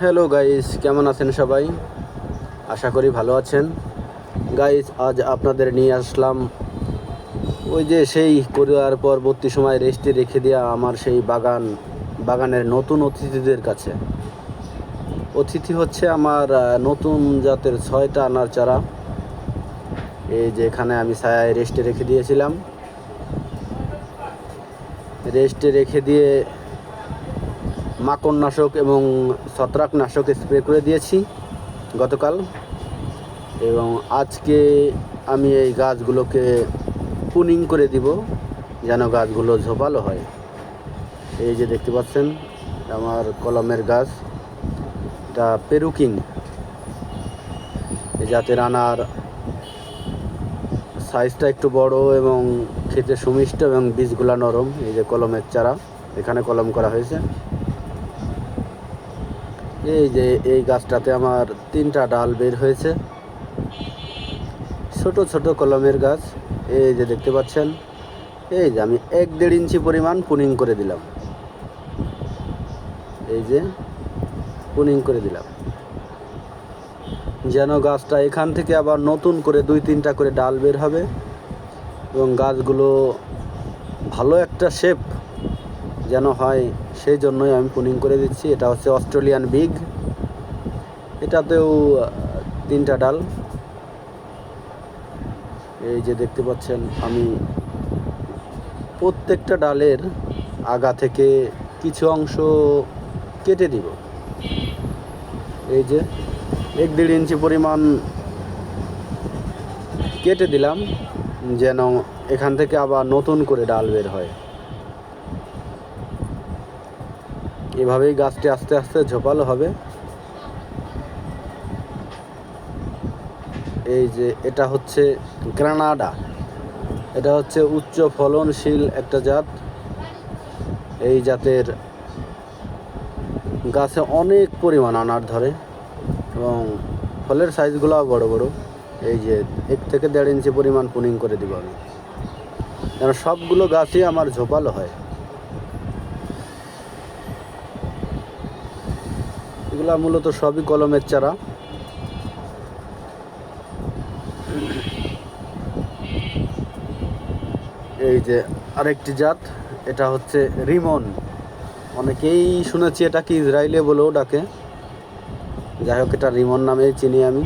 Hello guys, কেমন আছেন সবাই? আশা করি ভালো আছেন। গাইস, আজ আপনাদের নিয়ে আসলাম ওই যে সেই কোরিয়ার পরবর্তী সময় রেস্টে রেখে দেওয়া আমার সেই বাগানের নতুন অতিথিদের কাছে। অতিথি হচ্ছে আমার নতুন জাতের 6টা আনার চারা। এই যে এখানে আমি ছায়ায় রেস্টে রেখে দিয়েছিলাম। রেস্টে রেখে দিয়ে মাকড়নাশক এবং ছত্রাকনাশক স্প্রে করে দিয়েছি গতকাল, এবং আজকে আমি এই গাছগুলোকে পুনিং করে দিব যেন গাছগুলো ঝোপালো হয়। এই যে দেখতে পাচ্ছেন আমার কলমের গাছ, এটা পেরুকিং এই জাতের আনার। সাইজটা একটু বড় এবং খেতে সুমিষ্ট এবং বীজগুলা নরম। এই যে কলমের চারা এখানে কলম করা হয়েছে। এই যে এই গাছটাতে আমার 3টা ডাল বের হয়েছে, ছোট ছোট কলমের গাছ। এই যে দেখতে পাচ্ছেন, এই যে আমি 1-1.5 ইঞ্চি পরিমাণ পুনিং করে দিলাম। এই যে পুনিং করে দিলাম যেন গাছটা এখান থেকে আবার নতুন করে 2-3টা করে ডাল বের হবে এবং গাছগুলো ভালো একটা শেপ যেন হয়, সেই জন্যই আমি পুনিং করে দিচ্ছি। এটা হচ্ছে অস্ট্রেলিয়ান বিগ, এটাতেও 3টা ডাল। এই যে দেখতে পাচ্ছেন আমি প্রত্যেকটা ডালের আগা থেকে কিছু অংশ কেটে দিব। এই যে 1-1.5 ইঞ্চি পরিমাণ কেটে দিলাম যেন এখান থেকে আবার নতুন করে ডাল বের হয়। এভাবেই গাছটি আস্তে আস্তে ঝোপালো হবে। এই যে এটা হচ্ছে গ্রানাডা, এটা হচ্ছে উচ্চ ফলনশীল একটা জাত। এই জাতের গাছে অনেক পরিমাণ আনার ধরে এবং ফলের সাইজগুলোও বড় বড়। এই যে 1 থেকে 1.5 ইঞ্চি পরিমাণ পুনিং করে দিব আমি, যেন সবগুলো গাছই আমার ঝোপালো হয়। এগুলা মূলত সবই কলমের চারা। এই যে আরেকটি জাত, এটা হচ্ছে রিমন। অনেকেই শুনেছি এটাকে ইসরায়েলে বলেও ডাকে, যাই হোক এটা রিমন নামেই চিনি আমি।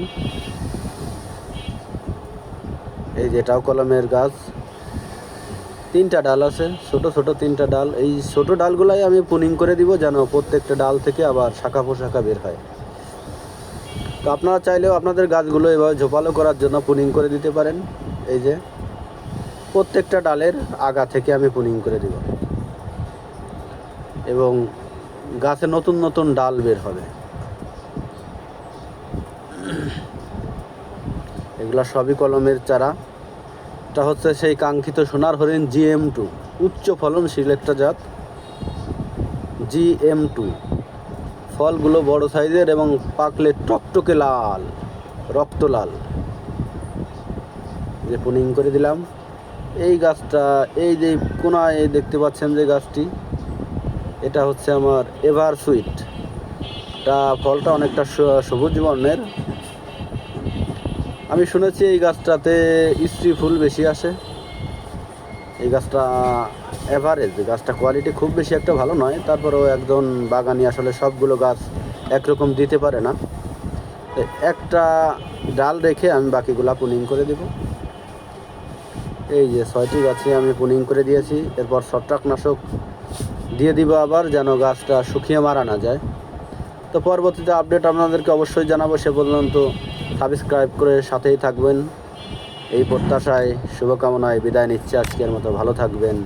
এই যে এটাও কলমের গাছ, 3টা ডাল আছে, ছোট ছোট 3টা ডাল। এই ছোট ডালগুলাই আমি পুনিং করে দিব যেন প্রত্যেকটা ডাল থেকে আবার শাখা পোশাখা বের হয়। তো আপনারা চাইলেও আপনাদের গাছগুলো এভাবে ঝোপালো করার জন্য পুনিং করে দিতে পারেন। এই যে প্রত্যেকটা ডালের আগা থেকে আমি পুনিং করে দিব এবং গাছে নতুন নতুন ডাল বের হবে। এগুলা সবই কলমের চারা। এটা হচ্ছে সেই কাঙ্ক্ষিত সোনার হরিণ GM2, উচ্চ ফলনশীল একটা জাত GM2। ফলগুলো বড় সাইজের এবং পাকলে টকটকে লাল, রক্ত লাল। যে পুনিং করে দিলাম এই গাছটা, এই যে কোনায় দেখতে পাচ্ছেন যে গাছটি, এটা হচ্ছে আমার এভার সুইট। এটা ফলটা অনেকটা সবুজ বর্ণের। আমি শুনেছি এই গাছটাতে স্ত্রী ফুল বেশি আসে। এই গাছটা অ্যাভারেজ, গাছটা কোয়ালিটি খুব বেশি একটা ভালো নয়, তারপরেও একজন বাগানি আসলে সবগুলো গাছ একরকম দিতে পারে না। একটা ডাল রেখে আমি বাকিগুলা পুনিং করে দেব। এই যে 6টি গাছে আমি পুনিং করে দিয়েছি। এরপর ছত্রাকনাশক দিয়ে দিব আবার, যেন গাছটা শুকিয়ে মারা না যায়। তো পরবর্তীতে আপডেট আপনাদেরকে অবশ্যই জানাবো। সে পর্যন্ত সাবস্ক্রাইব করে সাথেই থাকবেন। এই প্রত্যাশায় শুভকামনায় বিদায় নিচ্ছি আজকের মতো। ভালো থাকবেন।